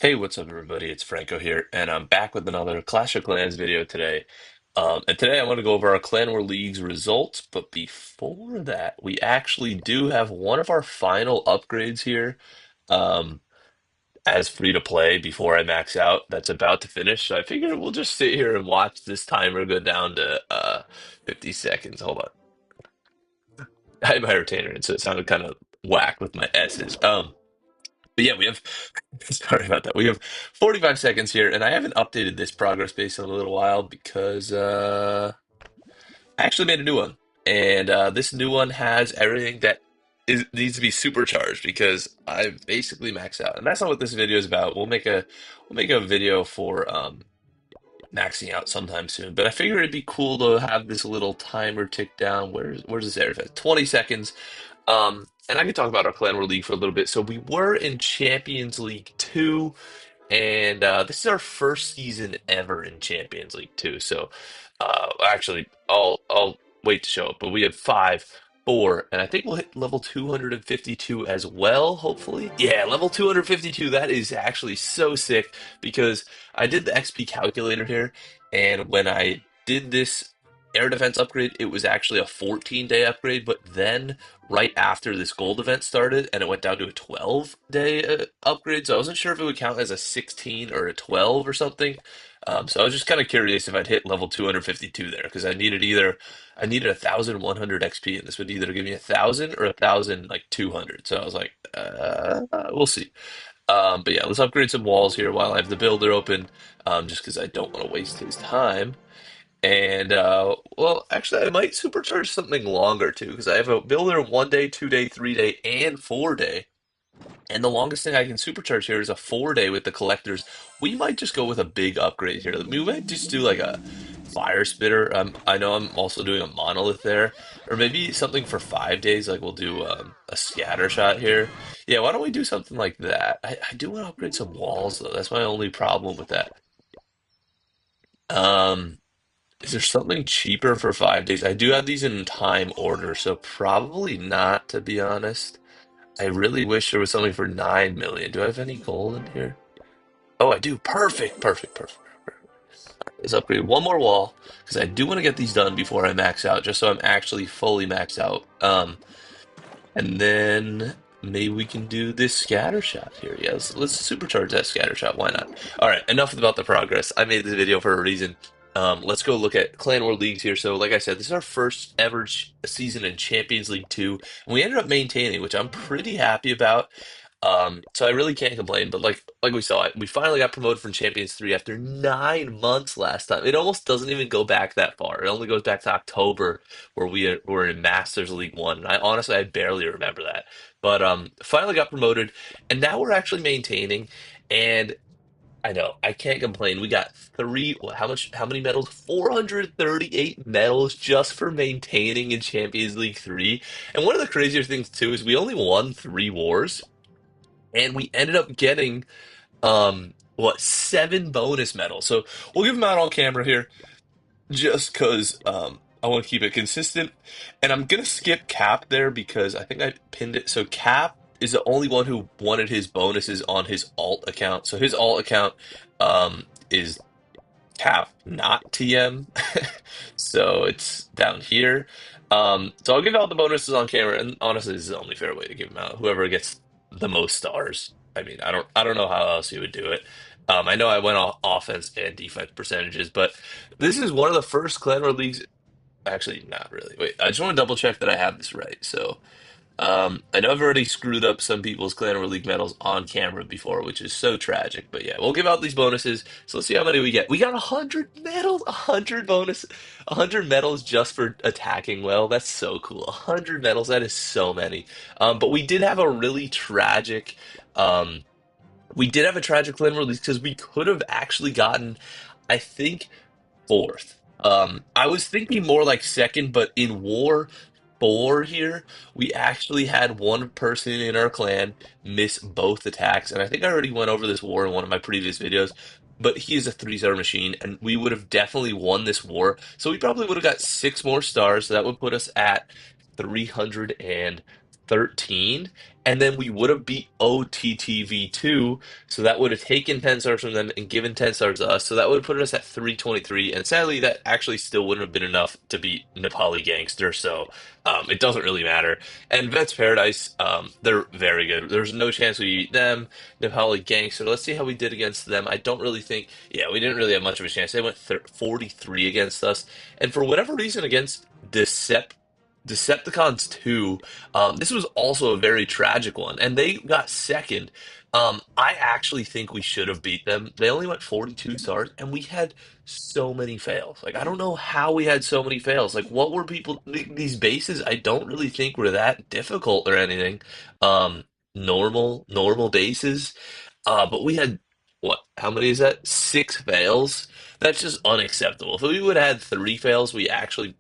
Hey, what's up, everybody? It's Franco here, and I'm back with another Clash of Clans video today. And today I want to go over our Clan War League's results, but before that, we actually do have one of our final upgrades here um, as free to play before I max out. That's about to finish, so I figured we'll just sit here and watch this timer go down to 50 seconds. Hold on. I had my retainer in, so it sounded kind of whack with my S's. But yeah, we have, sorry about that. We have 45 seconds here, and I haven't updated this progress base in a little while because I actually made a new one. And this new one has everything that needs to be supercharged because I basically maxed out. And that's not what this video is about. We'll make a video for maxing out sometime soon. But I figured it'd be cool to have this little timer tick down. Where's this area? 20 seconds. And I can talk about our Clan War League for a little bit. So we were in Champions League 2, and this is our first season ever in Champions League 2. So actually, I'll wait to show it, but we have five, four, and I think we'll hit level 252 as well, hopefully. Yeah, level 252. That is actually so sick because I did the XP calculator here, and when I did this air defense upgrade, it was actually a 14-day upgrade, but then right after this gold event started and it went down to a 12-day upgrade. So I wasn't sure if it would count as a 16 or a 12 or something. So I was just kind of curious if I'd hit level 252 there because I needed 1,100 XP and this would either give me 1,000 or 1,000 like 200. So I was like, we'll see. But yeah, let's upgrade some walls here while I have the builder open, just because I don't want to waste his time. And well, actually, I might supercharge something longer too, because I have a builder 1 day, 2 day, 3 day, and 4 day. And the longest thing I can supercharge here is a 4 day with the collectors. We might just go with a big upgrade here. We might just do like a fire spitter. I know I'm also doing a monolith there, or maybe something for 5 days. Like we'll do a scatter shot here. Yeah, why don't we do something like that? I do want to upgrade some walls though. That's my only problem with that. Um. Is there something cheaper for 5 days? I do have these in time order, so probably not, to be honest. I really wish there was something for 9 million. Do I have any gold in here? Oh, I do. Perfect, perfect, perfect. Perfect. Let's upgrade one more wall because I do want to get these done before I max out, just so I'm actually fully maxed out. And then maybe we can do this scatter shot here. Yeah, let's supercharge that scatter shot. Why not? All right, enough about the progress. I made this video for a reason. Let's go look at Clan War Leagues here. So, like I said, this is our first ever season in Champions League 2, and we ended up maintaining, which I'm pretty happy about. So I really can't complain. But like we saw, we finally got promoted from Champions 3 after 9 months last time. It almost doesn't even go back that far. It only goes back to October where were in Masters League One. And I barely remember that. But finally got promoted, and now we're actually maintaining. And I know I can't complain. We got how much? How many medals? 438 medals just for maintaining in Champions League 3. And one of the crazier things too is we only won 3 wars, and we ended up getting what, 7 bonus medals. So we'll give them out on camera here just because I want to keep it consistent. And I'm gonna skip Cap there because I think I pinned it. So Cap is the only one who wanted his bonuses on his alt account. So his alt account is Cap, not TM. So it's down here. So I'll give out the bonuses on camera, and honestly, this is the only fair way to give them out. Whoever gets the most stars. I mean, I don't know how else you would do it. I know I went off offense and defense percentages, but this is one of the first Clan War leagues. Actually, not really. Wait, I just want to double check that I have this right. So I know I've already screwed up some people's Clan War League medals on camera before, which is so tragic. But yeah, we'll give out these bonuses. So let's see how many we get. We got 100 medals, 100 bonus, 100 medals just for attacking well. That's so cool. 100 medals. That is so many. But um, we did have a tragic Clan War League because we could have actually gotten, I think, fourth. I was thinking more like second, but in War 4 here, we actually had one person in our clan miss both attacks, and I think I already went over this war in one of my previous videos. But he is a 3-star machine, and we would have definitely won this war. So we probably would have got 6 more stars. So that would put us at 330. 13, and then we would have beat OTTV2, so that would have taken 10 stars from them and given 10 stars to us, so that would have put us at 323, and sadly, that actually still wouldn't have been enough to beat Nepali Gangster, so it doesn't really matter. And Vets Paradise, they're very good. There's no chance we beat them. Nepali Gangster, let's see how we did against them. I don't really think, yeah, we didn't really have much of a chance. They went 43 against us, and for whatever reason, against Decepticons 2, this was also a very tragic one, and they got second. I actually think we should have beat them. They only went 42 stars, and we had so many fails. Like, I don't know how we had so many fails. Like, what were people, these bases, I don't really think were that difficult or anything. Um, normal bases. But we had, what, how many is that? Six fails? That's just unacceptable. If we would have had three fails, we actually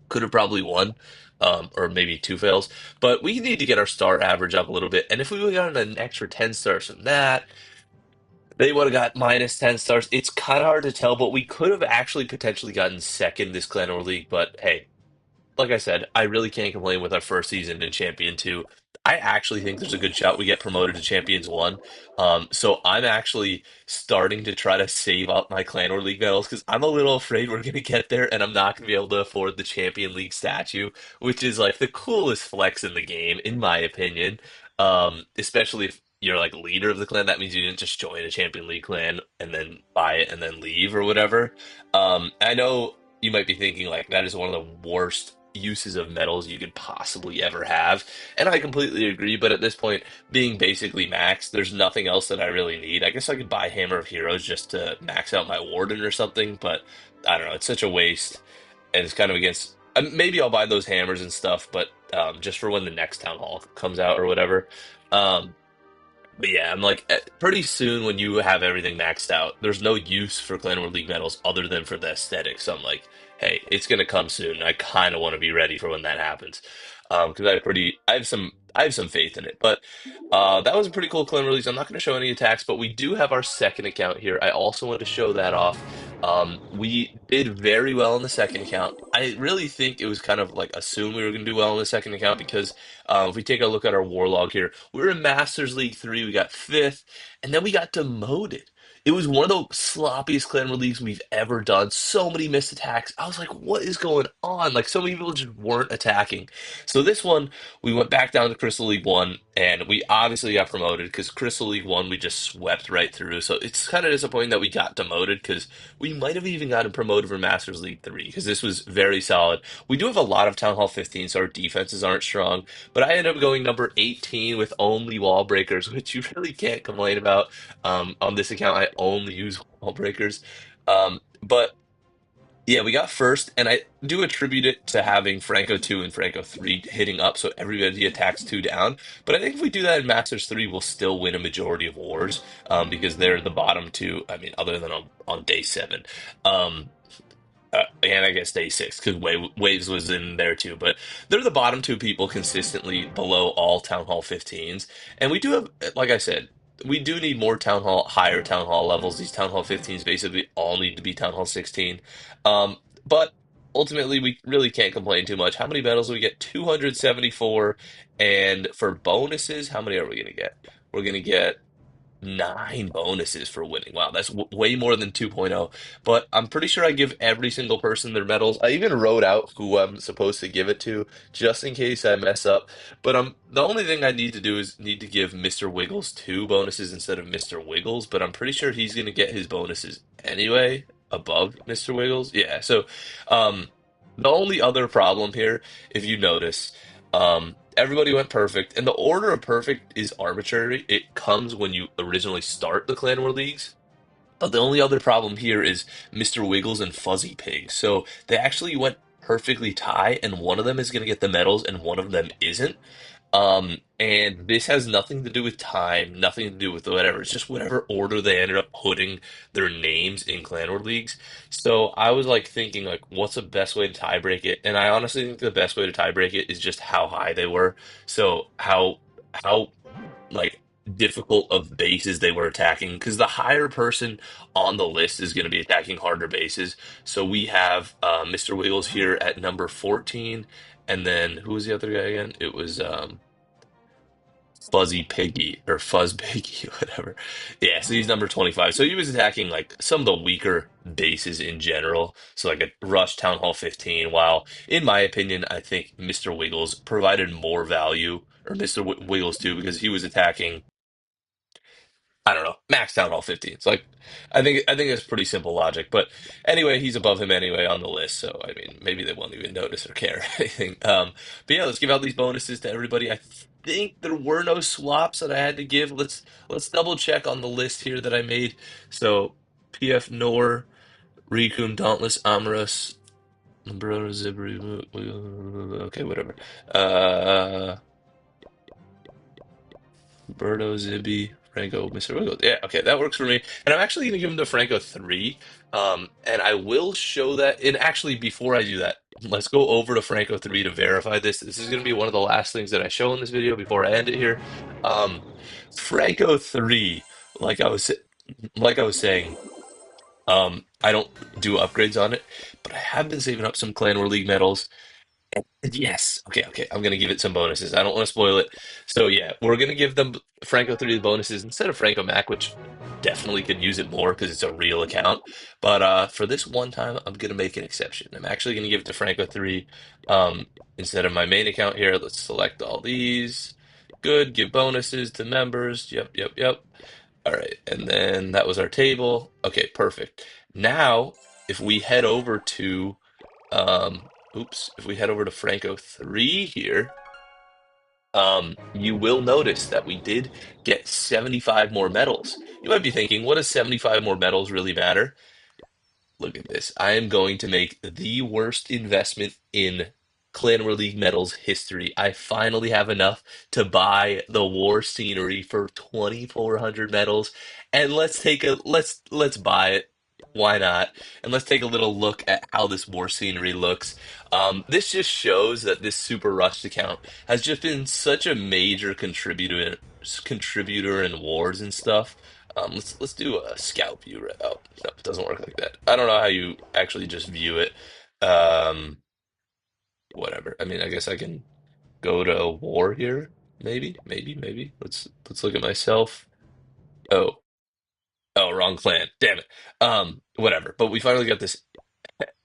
could have probably won, or maybe two fails. But we need to get our star average up a little bit. And if we would have gotten an extra 10 stars from that, they would have got minus 10 stars. It's kind of hard to tell, but we could have actually potentially gotten second this Clan War League. But hey, like I said, I really can't complain with our first season in Champion 2. I actually think there's a good shot we get promoted to Champions 1. So I'm actually starting to try to save up my Clan War League medals because I'm a little afraid we're going to get there and I'm not going to be able to afford the Champion League statue, which is like the coolest flex in the game, in my opinion. Especially if you're like leader of the clan, that means you didn't just join a Champion League clan and then buy it and then leave or whatever. I know you might be thinking like that is one of the worst uses of metals you could possibly ever have. And I completely agree, but at this point, being basically maxed, there's nothing else that I really need. I guess I could buy Hammer of Heroes just to max out my Warden or something, but I don't know, it's such a waste. And it's kind of against maybe I'll buy those hammers and stuff, but just for when the next town hall comes out or whatever. Um, but yeah, I'm like pretty soon when you have everything maxed out, there's no use for Clan War League medals other than for the aesthetics. So I'm like, hey, it's gonna come soon. I kind of want to be ready for when that happens, because I have some faith in it. But that was a pretty cool clan release. I'm not going to show any attacks, but we do have our second account here. I also want to show that off. We did very well in the second account. I really think it was kind of like assumed we were going to do well in the second account because if we take a look at our war log here, we were in Masters League 3, we got fifth, and then we got demoted. It was one of the sloppiest clan leagues we've ever done. So many missed attacks. I was like, what is going on? Like, so many people just weren't attacking. So this one, we went back down to Crystal League 1, and we obviously got promoted because Crystal League 1, we just swept right through. So it's kind of disappointing that we got demoted because we might have even gotten promoted for Masters League 3 because this was very solid. We do have a lot of Town Hall 15, so our defenses aren't strong. But I ended up going number 18 with only wall breakers, which you really can't complain about. On this account, I only use wall breakers. But yeah, we got first, and I do attribute it to having Franco 2 and Franco 3 hitting up, so everybody attacks 2 down. But I think if we do that in Masters 3, we'll still win a majority of wars, because they're the bottom two, I mean, other than on day 7. Um, and I guess day 6 because Waves was in there too. But they're the bottom two people consistently below all Town Hall 15s, and we do have, like I said, we do need more higher Town Hall levels. These Town Hall 15s basically all need to be Town Hall 16. But ultimately, we really can't complain too much. How many medals do we get? 274, and for bonuses, how many are we gonna get? We're gonna get 9 bonuses for winning. Wow, that's way more than 2.0. But I'm pretty sure I give every single person their medals. I even wrote out who I'm supposed to give it to, just in case I mess up. But the only thing I need to do is need to give Mr. Wiggles 2 bonuses instead of Mr. Wiggles. But I'm pretty sure he's gonna get his bonuses anyway above Mr. Wiggles. Yeah. So, the only other problem here, if you notice, everybody went perfect, and the order of perfect is arbitrary. It comes when you originally start the Clan War Leagues. But the only other problem here is Mr. Wiggles and Fuzzy Pig. So they actually went perfectly tie, and one of them is going to get the medals, and one of them isn't. And this has nothing to do with time, nothing to do with whatever. It's just whatever order they ended up putting their names in Clan War Leagues. So I was like thinking, like, what's the best way to tie break it? And I honestly think the best way to tie break it is just how high they were. So how like difficult of bases they were attacking because the higher person on the list is going to be attacking harder bases. So we have Mr. Wiggles here at number 14, And then who was the other guy again? It was Fuzzy Piggy or Fuzz Piggy, whatever. Yeah, so he's number 25. So he was attacking like some of the weaker bases in general. So like a Rush Town Hall 15, while in my opinion, I think Mr. Wiggles provided more value, or Mr. Wiggles too, because he was attacking, I don't know, max Town Hall 15. It's like I think it's pretty simple logic. But anyway, he's above him anyway on the list. So I mean, maybe they won't even notice or care or anything. But yeah, let's give out these bonuses to everybody. I think there were no swaps that I had to give. Let's double check on the list here that I made. So PF Nor, Rikun, Dauntless, Amorous, Bruno Zibri, okay, whatever. Uh Berto, Zibby, Franco, Mr. Wiggles. Yeah, okay, that works for me. And I'm actually going to give him to Franco 3. And I will show that. And actually, before I do that, let's go over to Franco 3 to verify this. This is going to be one of the last things that I show in this video before I end it here. Um, Franco 3, like I was like I was saying, I don't do upgrades on it, but I have been saving up some Clan War League medals. Yes. Okay, okay. I'm gonna give it some bonuses. I don't want to spoil it. So yeah, we're gonna give them Franco 3 the bonuses instead of Franco Mac, which definitely could use it more because it's a real account. But for this one time, I'm gonna make an exception. I'm actually gonna give it to Franco 3 instead of my main account here. Let's select all these. Good, give bonuses to members. Yep, yep, yep. All right, and then that was our table. Okay, perfect. Now, if we head over to if we head over to Franco 3 here, you will notice that we did get 75 more medals. You might be thinking, what does 75 more medals really matter? Look at this. I am going to make the worst investment in Clan War League medals history. I finally have enough to buy the war scenery for 2,400 medals. And let's buy it. Why not? And let's take a little look at how this war scenery looks. This just shows that this Super Rushed account has just been such a major contributor in wars and stuff. Let's do a scout view. Oh, no, it doesn't work like that. I don't know how you actually just view it. Um, Whatever. I mean, I guess I can go to war here. Maybe. Let's look at myself. Oh, oh, wrong clan. Damn it. Whatever. But we finally got this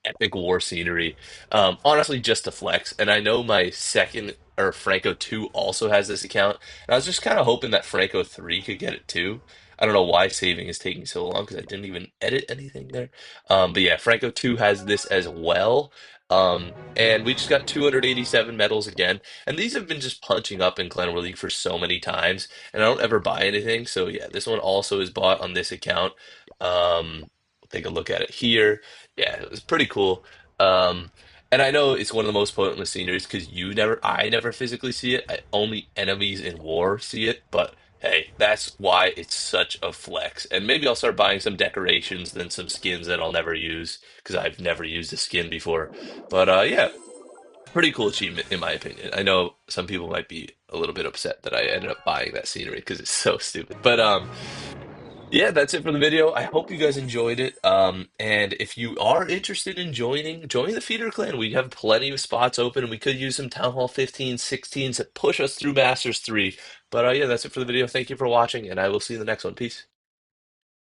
epic war scenery. Honestly, just to flex. And I know my second or Franco 2 also has this account. And I was just kind of hoping that Franco 3 could get it too. I don't know why saving is taking so long because I didn't even edit anything there. But yeah, Franco 2 has this as well. And we just got 287 medals again. And these have been just punching up in Clan War League for so many times. And I don't ever buy anything. So yeah, this one also is bought on this account. Take a look at it here. Yeah, it was pretty cool. Um, and I know it's one of the most pointless sceneries because I never physically see it. Only enemies in war see it. But hey, that's why it's such a flex. And maybe I'll start buying some decorations, then some skins that I'll never use because I've never used a skin before. But yeah, pretty cool achievement in my opinion. I know some people might be a little bit upset that I ended up buying that scenery because it's so stupid. But yeah, that's it for the video. I hope you guys enjoyed it. And if you are interested in join the Feeder Clan. We have plenty of spots open, and we could use some Town Hall 15, 16s to push us through Masters 3. But yeah, that's it for the video. Thank you for watching, and I will see you in the next one. Peace.